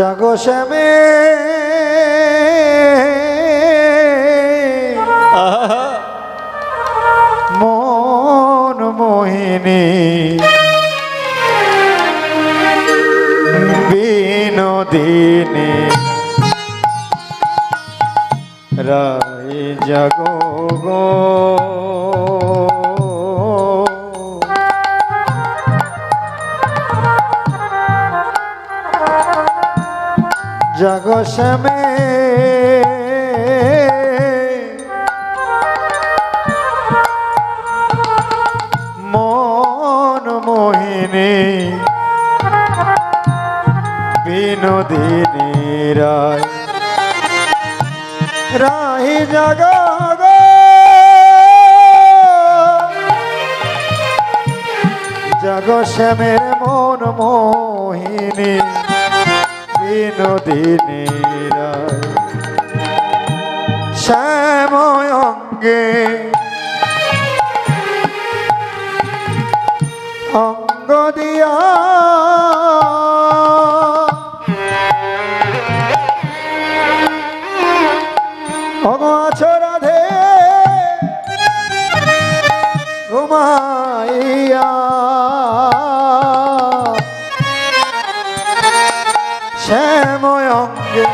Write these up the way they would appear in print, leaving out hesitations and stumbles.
জাগো শ্যামে মন মোহিনী বিনোদিনী রাই জাগো গো জাগো শ্যামে মন মোহিনী বিনোদিনী রায় রাহি জাগো গো জাগো শ্যামের মন মোহিনী বিনোদিনী রায় শ্যাময় অঙ্গে অঙ্গ দিয়া রাধে ঘুমাইয়া শ্যাময় অঙ্গে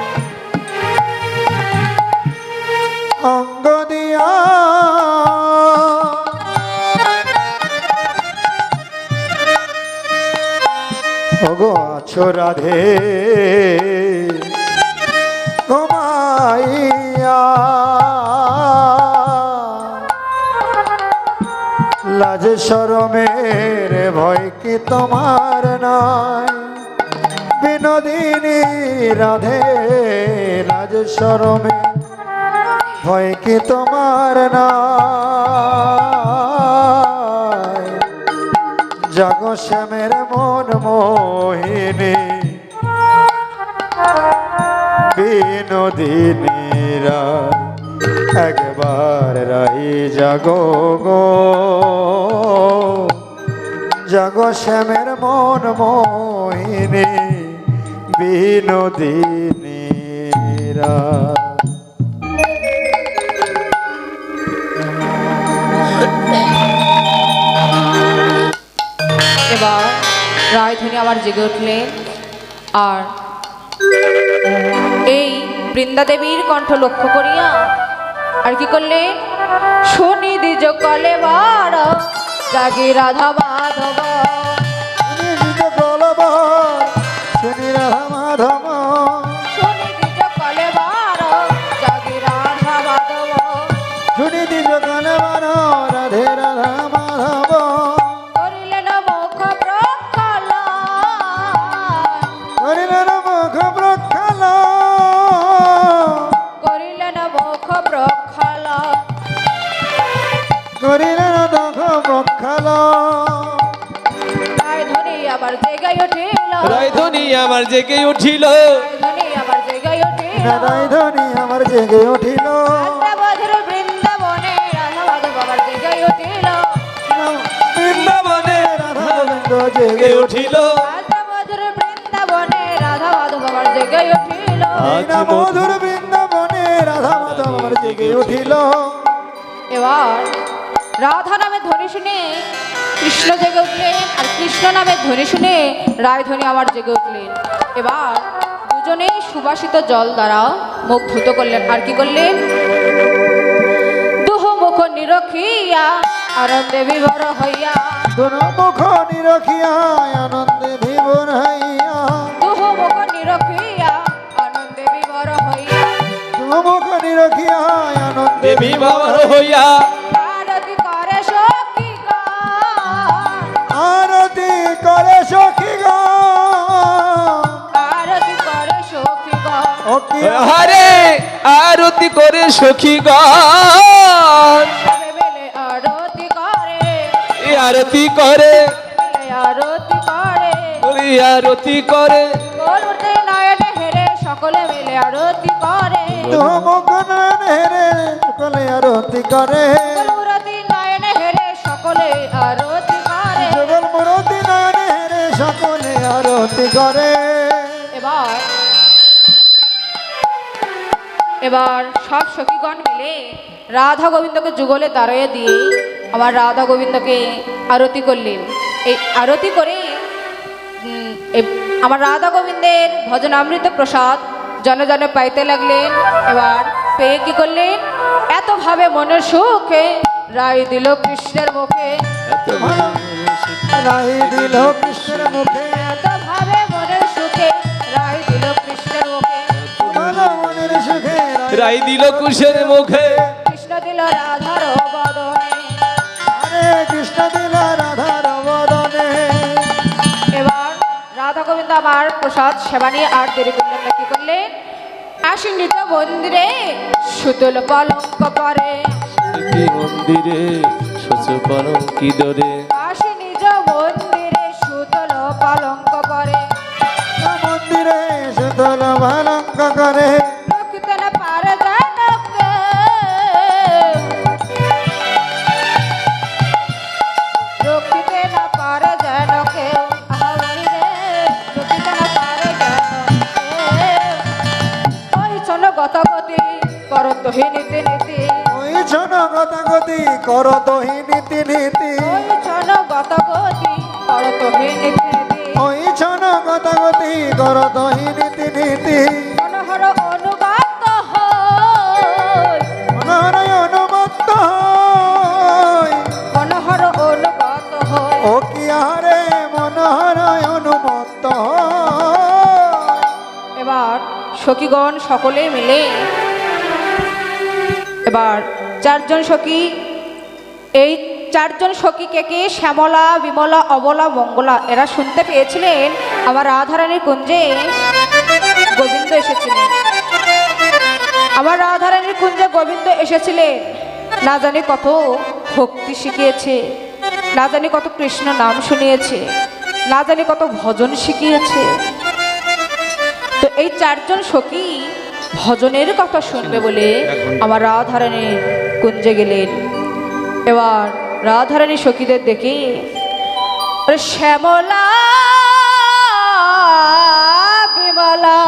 অঙ্গ দিয়া ওগো আছো রাধে ঘুমাইয়া লাজ শরমের ভয় কি তোমার নাই বিনোদিনী রাধে লাজ শরমে ভয় কি তোমার নাই জাগো শ্যামের মন মোহিনী বিনোদিনী রায় একবার রাই জাগো গো জাগো শ্যামের মন মোহিনী বিনোদিনী রায় এবার রায়ধনী আবার জেগে উঠলেন আর এই বৃন্দা দেবীর কণ্ঠ লক্ষ্য করিয়া আর কি করলেন শনি দ্বিজ কলে বার জাগে রাধা মাধব শনি রাধা মাধব শনি দ্বিজ কলে বার জাগে রাধা মাধব শনি দ্বিজ কলে বার রাধে রাধা মাধব করিলেন মুখ প্রক্ষাল করিলেন মুখ প্রক্ষাল করিলেন মুখ প্রক্ষাল করিলেন মুখ প্রক্ষাল রায়ধনী আবার জেগে উঠিল রায়ধনী আমার জেগে উঠিল রায়ধনী আবার জেগে উঠিল রায়ধনী আমার জেগে উঠিল রাধাবধূর বৃন্দাবনে রাধা মাধব আবার জেগে উঠিল বৃন্দাবনে রাধা গোবিন্দ জেগে উঠিল রাধাবধূর বৃন্দাবনে রাধা মাধব আবার জেগে উঠিল মধুর বৃন্দাবনে রাধা মাধব আমার জেগে উঠিল এবার রাধা নামে ধ্বনি শুনে কৃষ্ণ জেগে উঠলেন আর কৃষ্ণ নামের ধ্বনি শুনে রায়ধনী আবার জেগে উঠলেন এবার দুজনেই সুবাসিত জল দ্বারা মুখ ধুত করলেন আর কি করলেন দুহ মুখ নিরখিয়া আনন্দে বিভোর হইয়া দুনো মুখ নিরখিয়া আনন্দে বিভোর হইয়া দুহ মুখ নিরখিয়া আনন্দে বিভোর হইয়া দুনো মুখ নিরখিয়া আনন্দে দেবী বাবার হইয়া আরতি করে সখী আরতি করে সখী গো আরতি করে সখী ও কি হারে আরতি করে সখী গান বেলে আরতি করে আরতি করে আরতি করে আরতি করে করতে নয়ন হেরে সকলে মিলে আরতি করে মুখ নয়ন হেরে সকলে আরতি করে মূরতি নয়ন হেরে সকলে আরতি করে যুগল মূরতি নয়ন হেরে সকলে আরতি করে এবার এবার সব সখীগণ মিলে রাধা গোবিন্দকে যুগলে দাঁড়িয়ে দিয়ে আমার রাধা গোবিন্দকে আরতি করলেন। এই আরতি করে আমার রাধা গোবিন্দের ভজনামৃত প্রসাদ জনে জনে পাইতে লাগলেন। এবার পেয়ে কি করলেন, এতভাবে মনের সুখে রায় দিল কৃষ্ণের মুখে, রাই দিল কৃষ্ণের মুখে, এতভাবে মনের সুখে রায় দিল কৃষ্ণের মুখে, ভালো মনের সুখে রাই দিল কুশের মুখে, কৃষ্ণ দিল রাধার বদনে। হরে কৃষ্ণ দিল রাধার বদনে। এবার রাধা গোবিন্দ আমার প্রসাদ সেবা নিয়ে আর দেরি করলেন না, কি করলেন, আসি নিজ মন্দিরে সুতল পালঙ্ক পরে, মন্দিরে শোচ পরম কি দরে, আসি নিজ মন্দিরে সুতল পালঙ্ক পরে, মন্দিরে সুতল ভালঙ্ক করে, রক্ষিতে না পারে জানকে, রক্ষিতে না পারে জানকে, রক্ষিতে না পারে জানকে, ওই চল গতগতি করত হি নীতি নীতি, ওই জন গতাগতি করত হি নীতি নীতি, ওই চল গতগতি করত হি নীতি নীতি, ওই জন গতাগতি করত হি নীতি নীতি, মনোহর অনুগত হই, মনোহরয় অনুমত্ত হই, মনোহর অনুগত হই, ও কি আহারে মনোহরয় অনুমত্ত হই। এবার সখীগণ সকলে মিলে এবার চারজন সখী, এই চারজন সখীকে কে শ্যামলা, বিমলা, অবলা, মঙ্গলা এরা শুনতে পেয়েছিলেন আমার রাধারানীর কুঞ্জে গোবিন্দ এসেছিলেন। আমার রাধারানীর কুঞ্জে গোবিন্দ এসেছিলেন, না জানি কত ভক্তি শিখিয়েছে, না জানি কত কৃষ্ণ নাম শুনিয়েছে, না জানি কত ভজন শিখিয়েছে। তো এই চারজন সখী ভজনের কথা শুনবে বলে আমার রাধারানীর কুঞ্জে গেলেন। এবার রাধারানী সখীদের দেখে ওরে শ্যামলা, বিমলা,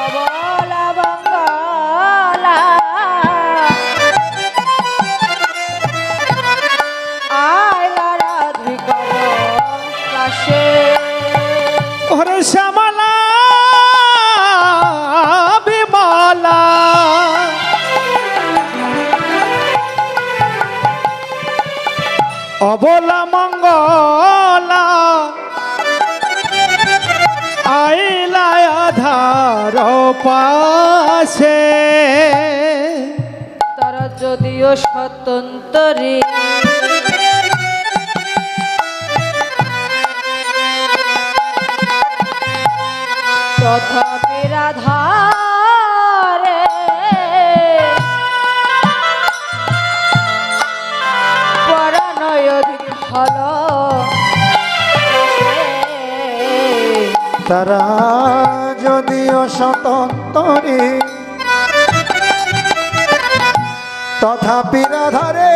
অবলা, মঙ্গলা, আয়লা রাধিকা পাশে, ওরে শ্যামলা বিমলা, অবলা মঙ্গলা, আইলা আধার পাশে, তারা যদিও স্বতন্ত্রী তথাপি রাধারে পরাণয় অধিক ভালো, তারা যদিও স্বতন্ত্রী তথাপি রাধারে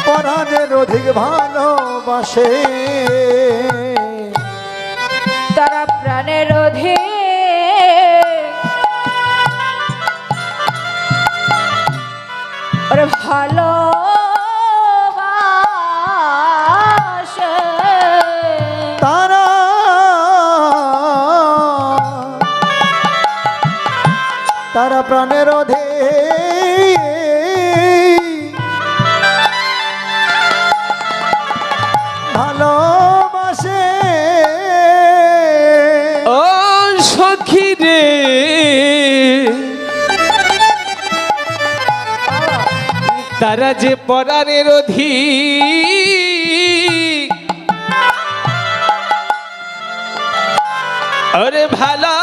পরাণের অধিক ভালোবাসে, তারা প্রাণের অধিক ওরে ভালো তারা তারা প্রাণের অধিক ভালোবাসে। ও সখী রে, তারা যে পরাণের অধিক, আরে ভালো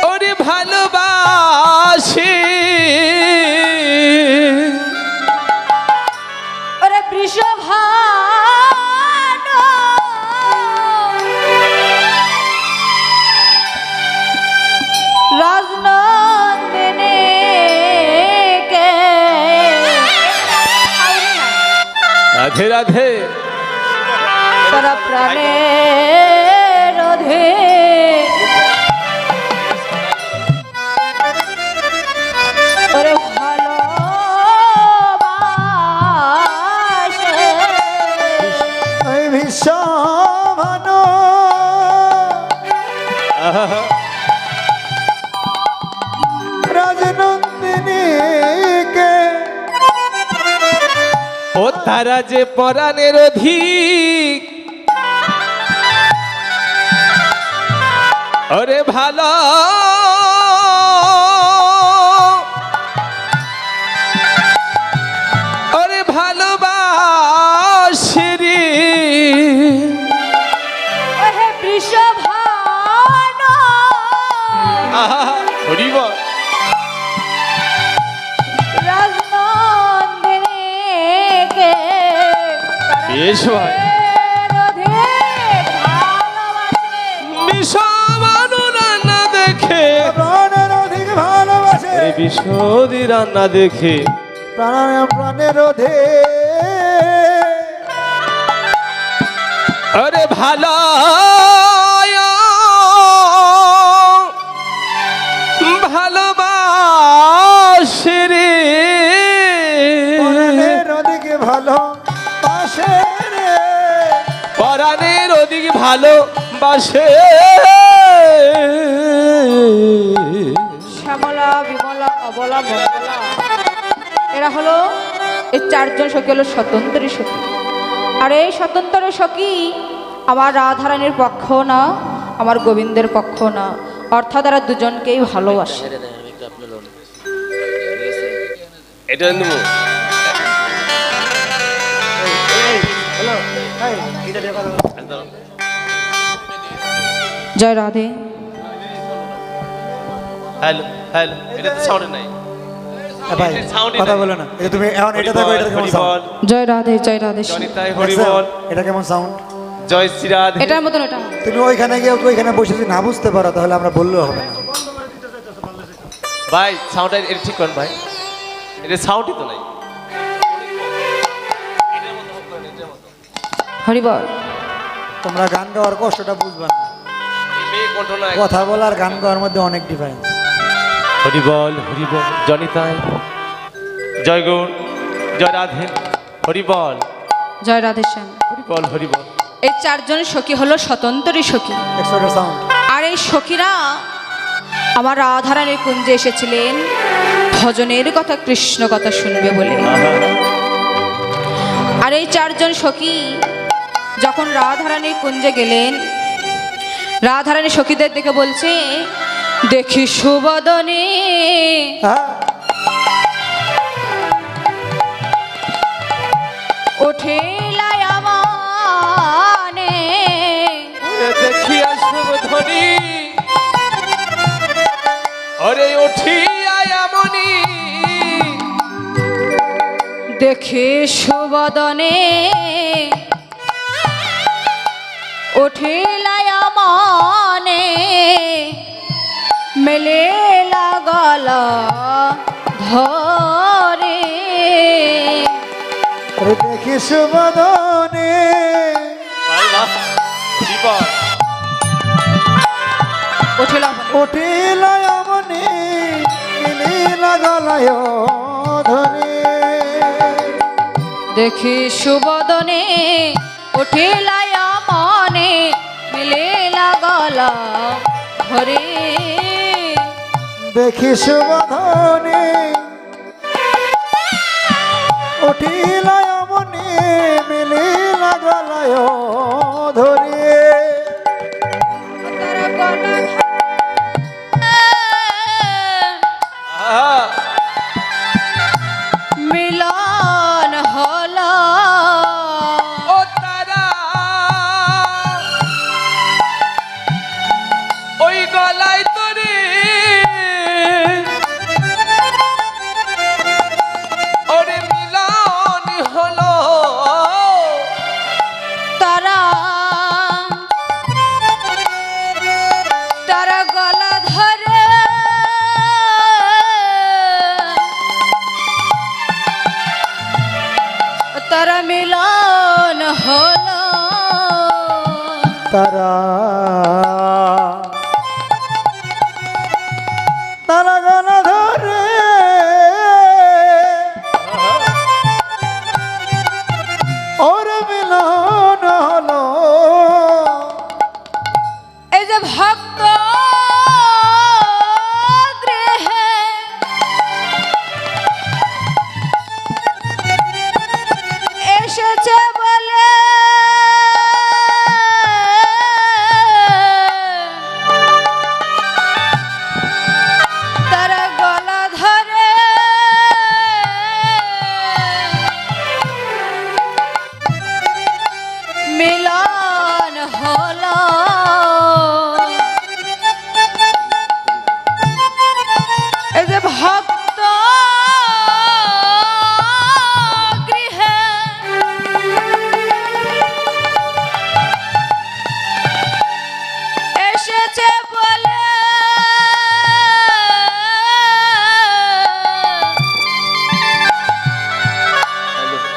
ওরে ভালোবাসে, ওরে বৃষভানু রাজনন্দিনী রাধে রাধে তারা প্রাণে রোধে ওরে ভালোবাসে এই বিশ্বভানু রাজনন্দিনীকে ও তারা যে পরাণের অধিক ওরে ভালো ওরে ভালোবাসে রে ওহে বৃষভানু হরিব রাজনন্দিনীকে বেশ ভাই রোধে ভালোবাসে বিষমানু রান্না দেখে প্রাণের অধিক ভালোবাসে ওরে বিষদি রান্না দেখে প্রাণের অধে আরে ভালো ভালোবাসে রে প্রাণের অধিক ভালোবাসে রে পরাণের ওদিকে ভালোবাসে শ্যামলা বিমলা অবলা মঙ্গলা এরা হলো এই চারজন সখী হলো স্বতন্ত্রী সখী আর এই স্বতন্ত্র সখী আমার রাধারানীর পক্ষ না আমার গোবিন্দের পক্ষ না অর্থাৎ এরা দুজনকেই ভালোবাসে এটা নেবো জয় রাধে হ্যালো হ্যালো এটা তো সাউন্ড নাই ভাই sound-ই কথা নাই। বলো না এটা তুমি এখন এটা দেখো এটা কেমন সাউন্ড জয় রাধে জয় রাধে জনিতাই হরিবল এটা কেমন সাউন্ড জয় শ্রীরাধে এটার মতন এটা তুমি ওইখানে গিয়ে ওইখানে বসে যদি না বুঝতে পারো তাহলে আমরা বললেও হবে না ভাই সাউন্ডটা এটা ঠিক করেন ভাই এটা সাউন্ডই তো নাই হরিবল তোমরা গান গাওয়ার কষ্টটা বুঝবা না এই মেয়ে কণ্ঠ না কথা বলা আর গান গাওয়ার মধ্যে অনেক ডিফারেন্স হরিবল হরিবল জনিতাই জয় গৌর জয় রাধে হরিবল জয় রাধে শ্যাম হরিবল হরিবল এই চারজন সখী হলো স্বতন্ত্রী সখী এক্সট্রা সাউন্ড আর এই সখীরা আমার রাধারানীর কুঞ্জে এসেছিলেন ভজনের কথা কৃষ্ণ কথা শুনবে বলে আর এই চারজন সখী যখন রাধারানীর কুঞ্জে গেলেন রাধারানী সখীদের দেখে বলছে দেখি সুবদনে হ্যাঁ ওঠে লায়ামানে দেখি আসব ধনী ওরে উঠি আয়ামনি দেখে সুবদনে ওঠে লায়ামানে মেলে লাগল ধরে আরে দেখি সুবদনে ভাই বাহ হরিবল উঠিল উঠিল আমনি মিলিল গলায় ধরে দেখি সুবদনে উঠিল মনে মিলে লাগল ধরে দেখি সুবদনে উঠিল আমনি মিলিল গলায় ধরে তার গলা মিলন হল ও তারা ওই গলায় তোরে ওরে মিলন হলো তার তারা মিলন হলো তারা তারা গণ ধরে ওর মিলন হলো এই যে ভক্ত গৃহে এসেছে বলে তারা গলা ধরে মিলন হলো এই যে ভক্ত গৃহে এসেছে বলে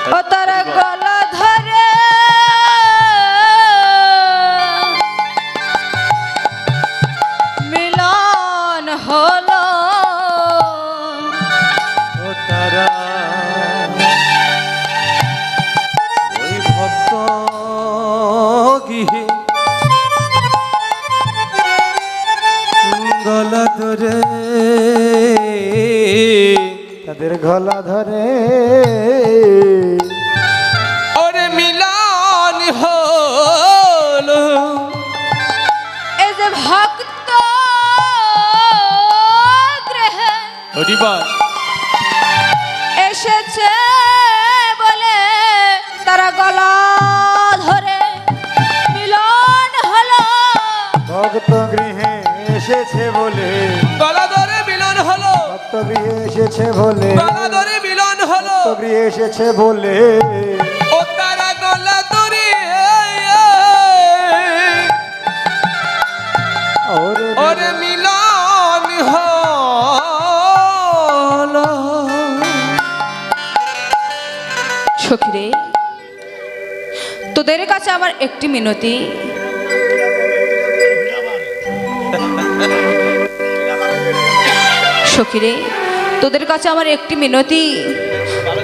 ও তারা গলা ধরে মিলন হলো ও তারা ওই ভক্ত গৃহে গলা ধরে তাদের গলা ধরে ওরে মিলন হলো এই যে ভক্ত গৃহে হরিবল এসেছে বলে তারা গলা ধরে মিলন হলো ভক্ত গৃহে এসেছে বলে গলা ধরে মিলন হলো ভক্ত গৃহে এসেছে বলে গলা ধরে মিলন হলো ভক্ত গৃহে এসেছে বলে ও তারা গলা ধরে ওরে ওরে মিলন হলো সখীরে তোদের কাছে আমার একটি মিনতি সখীরে তোদের কাছে আমার একটি মিনতি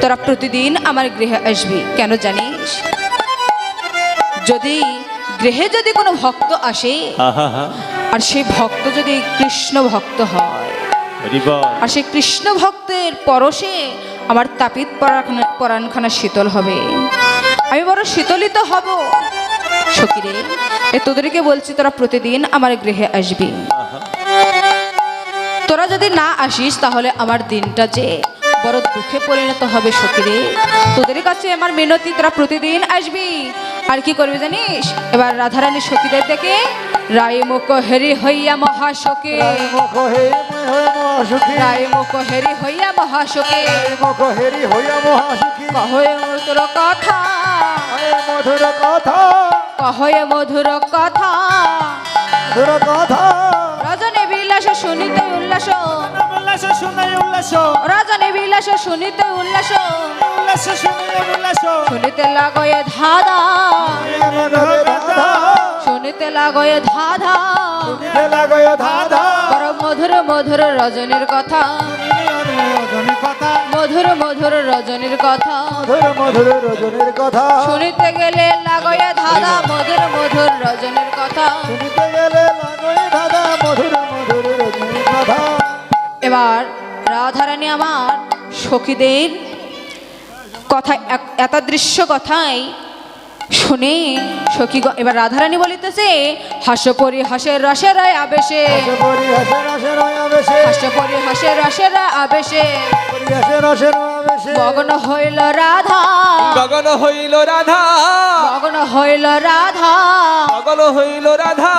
তোরা প্রতিদিন আমার গৃহে আসবি কেন জানিস যদি গৃহে যদি কোনো ভক্ত আসে আর সেই ভক্ত যদি কৃষ্ণ ভক্ত হয় আর সেই কৃষ্ণ ভক্তের পরশে আমার তাপিত পরাণখানা শীতল হবে আমি বড় শীতলিত হব সখীরে এ তোদেরকে বলছি তোরা প্রতিদিন আমার গৃহে আসবি তোরা যদি না আসিস তাহলে আমার দিনটা যে বড় দুঃখে পরিণত হবে সখীরে তোদের কাছে আমার মিনতি তোরা প্রতিদিন আসবি আর কি করবি জানিস এবার রাধারানী সখীদের দেখে রায় মুখ হেরি হইয়া মহাশোকে মুখ হে মহাসুখী রায় মুখ হেরি হইয়া মহাশোকে মুখ হেরি হইয়া মহাসুখী কহয়ে মধুর কথা মধুর কথা কহয়ে মধুর কথা মধুর কথা রজনী বিলাস শুনিতে উল্লাস উল্লাস শুনে উল্লাস রজনী বিলাস শুনিতে উল্লাস উল্লাস শুনে উল্লাস শুনিতে লাগয়ে ধাঁধা শুনিতে লাগয়ে ধাঁধা শুনিতে লাগয় ধাঁধা বড় মধুর মধুর রজনীর কথা মধুর মধুর রজনীর কথা মধুর মধুর রজনীর কথা শুনিতে গেলে লাগয়ে ধাঁধা মধুর মধুর রজনীর কথা শুনিতে গেলে লাগয় ধাঁধা মধুর মধুর রজনীর কথা এবার রাধারানী আমার সখীদের কথা এতাদৃশ্য কথাই শুনে সখী এবার রাধারানী বলিতেছে হাস্য পরিহাসের রসের আবেশে পরিহাসের রসের আবেশে হাস্য পরিহাসের রসের আবেশে পরিহাসের রসের আবেশে মগ্ন হইল রাধা গগন হইল রাধা মগ্ন হইল রাধা গগন হইল রাধা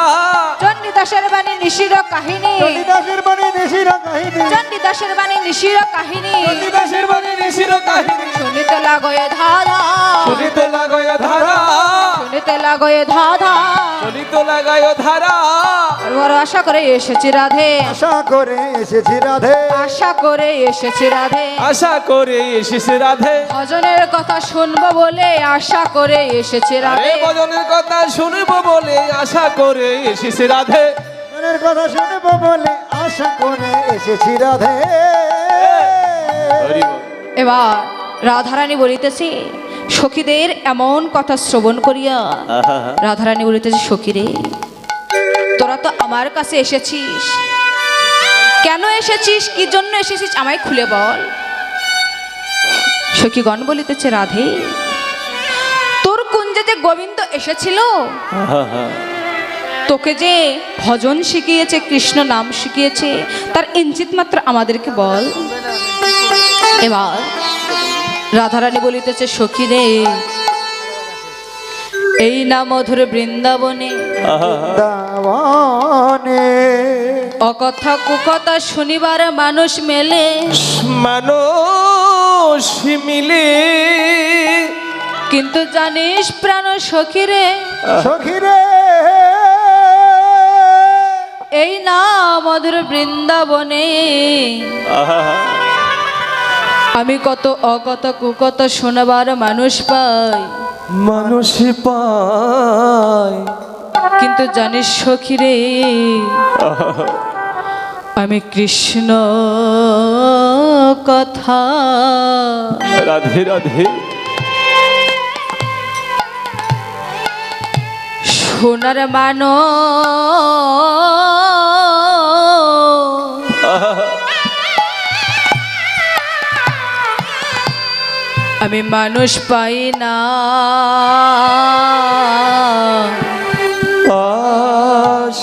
চণ্ডীদাসের বাণী নিশির কাহিনী চণ্ডীদাসের বাণী নিশির কাহিনী চণ্ডীদাসের বাণী নিশির কাহিনী চণ্ডীদাসের বাণী নিশির কাহিনী শুনিতে লাগয়ে ধাঁধা শুনিতে লাগায় ধারা শুনিতে লাগয়ে ধাঁধা শুনিতে লাগায় ধারা বড় আশা করে এসেছি রাধে আশা করে এসেছি রাধে আশা করে এসেছি রাধে, আশা করে এসেছে রাধে, ভজনের কথা শুনবো বলে আশা করে এসেছি আরে রাধে। ভজনের কথা শুনবো বলে আশা করে এসেছে রাধে। মনের কথা শুনবো বলে আশা করে এসেছি রাধে। হরি বল। এবার রাধারানী বলিতেছে সখীদের এমন কথা শ্রবণ করিয়া রাধারানী বলিতেছে সখীরে, তোরা তো আমার কাছে এসেছিস, কেন এসেছিস, কি জন্য এসেছিস আমায় খুলে বল। সখীগণ বলিতেছে রাধে, তোর কুঞ্জে যে গোবিন্দ এসেছিল, তোকে যে ভজন শিখিয়েছে, কৃষ্ণ নাম শিখিয়েছে, তার ইঞ্চিত মাত্র আমাদেরকে বল। এবার রাধারানী বলিতেছে সখী রে, এই না মধুর বৃন্দাবনে, দাওয়ানে অকথা কুকথা শুনিবার মানুষ মেলে, মানুষ মিলে, কিন্তু জানিস প্রাণ সখী রে, সখী রে এই না মধুর বৃন্দাবনে আমি কত অকথা কুকথা শোনাবার মানুষ পাই, মানুষ পায়, কিন্তু জানিস সখী রে আমি কৃষ্ণ কথা রাধে রাধে শোনার মানো আমি মানুষ পাই না।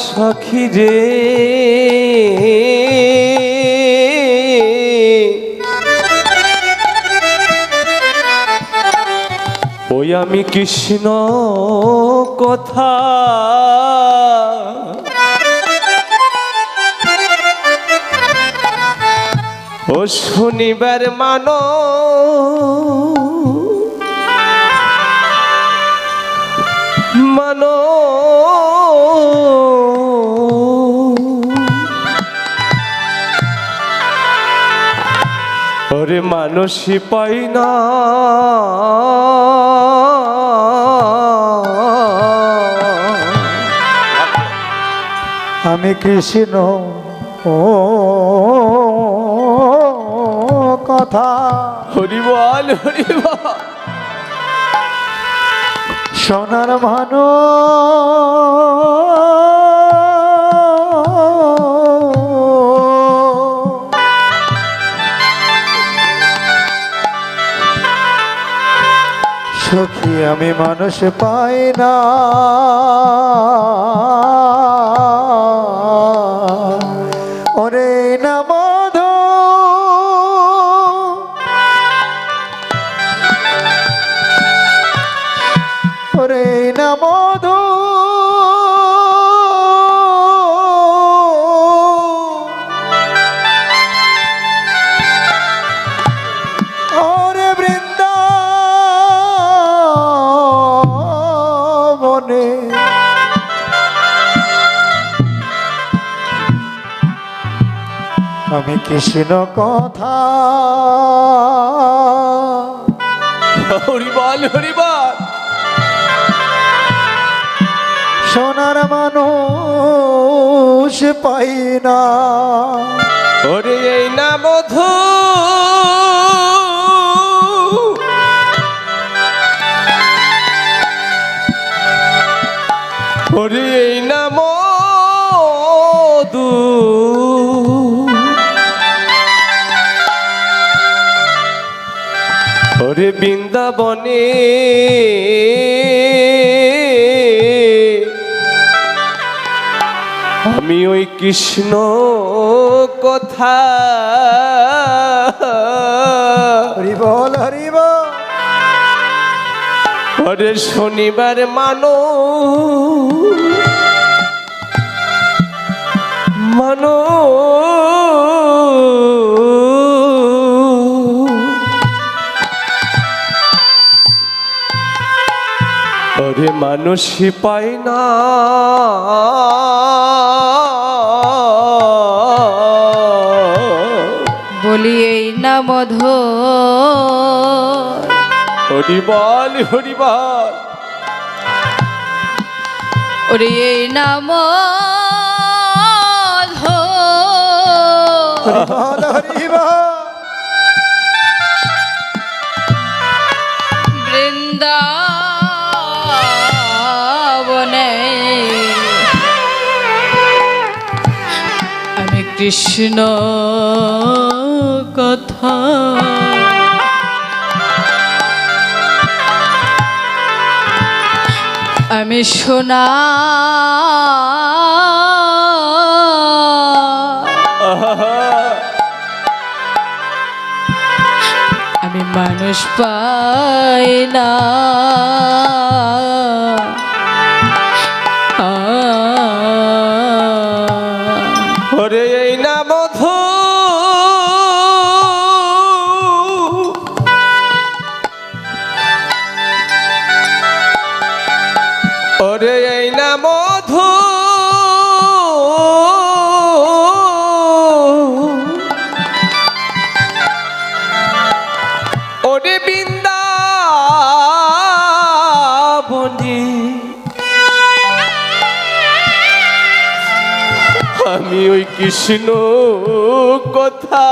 সখী রে ওই আমি কৃষ্ণ কথা ও শনিবার মানো মানো ওরে মানুষই পাই না, আমি কৃষ্ণ ও কথা। হরি বল হরি বল। সোনার ভানু সখী আমি মানুষ পাই না, ওরে না মধু ওরে না মধু ওরে বৃন্দাবনে আমি কৃষ্ণ কথা। হরি বল হরি বল। সোনার মানুষ পাই না, ওরে এই না মধু ওরে এই না মধু ওরে বৃন্দাবনে আমি ওই কৃষ্ণ কথা হরি বল হরি বল। ওরে শনিবার মানো মানো ওরে মানুষই পাই না, বলি এই না মধু হরি বল হরি বল। ওরে এই না মধু হরি বল হরি বল। বৃন্দাবনে আমি কৃষ্ণ কথা আমি শোনা আমি মানুষ পাই না ওরে এই না মধু ওরে এই না মধু ওরে বৃন্দাবনী আমি ওই কৃষ্ণ কথা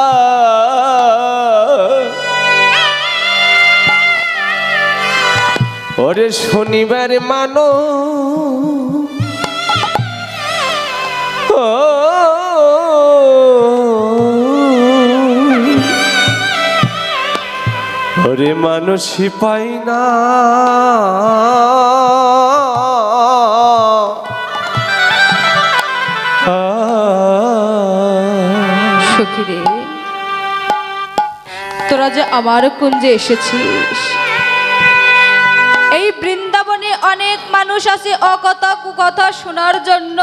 ওরে শনিবার মানো ওরে মানুষই পাই না সখী রে তোরা যে আমার কুঞ্জে এসেছিস এই বৃন্দাবনে অনেক মানুষ আছে অকথা কুকথা শোনার জন্য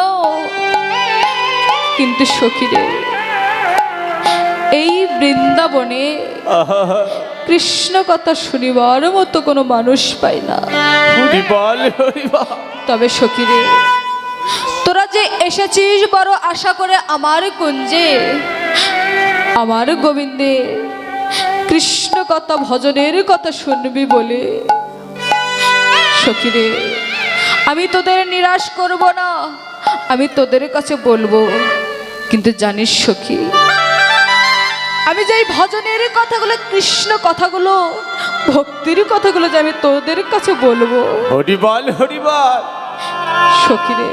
কিন্তু সখী রে এই বৃন্দাবনে কৃষ্ণ কথা শুনিবার মতো কোনো মানুষ পাই না। হরি বল হরি বল। তবে সখী রে তোরা যে এসেছিস বড় আশা করে আমার কুঞ্জে আমার গোবিন্দে কৃষ্ণ কথা ভজনের কথা শুনবি বলে সখী রে আমি তোদের নিরাশ করব না, আমি তোদের কাছে বলবো। কিন্তু জানিস সখী আমি যে এই ভজনের কথাগুলো কৃষ্ণ কথাগুলো ভক্তির কথাগুলো যে আমি তোদের কাছে বলবো হরি বল হরি বল। সখী রে